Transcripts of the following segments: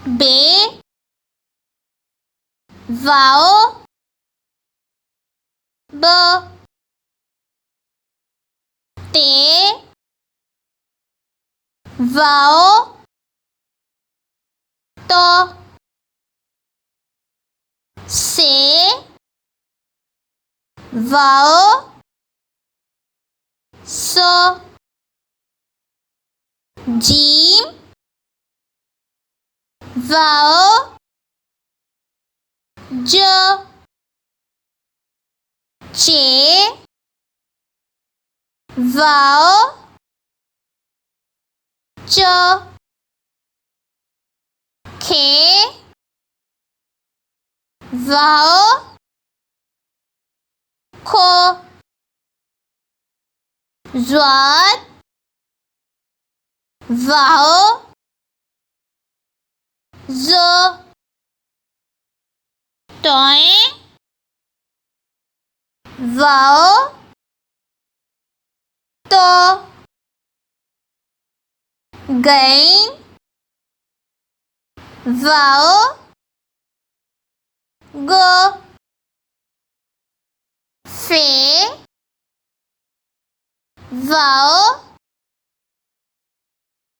बे wow ब ते wow तो से वाओ सो जीम वाओ जो चे वाओ चो खे वाओ खो ज़ाद वाओ ज़ो तोए वाओ तो गई वाओ गो फे वाओ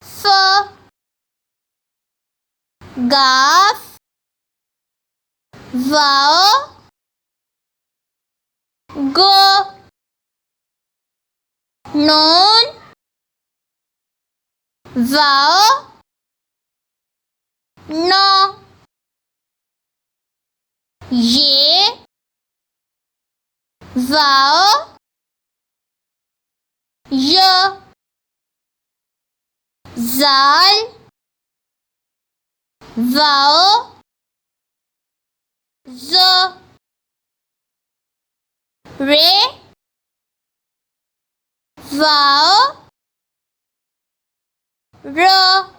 फो गाफ वाओ गो नून वाओ नो ये वाओ यो जाल वाओ जो रे वाओ रो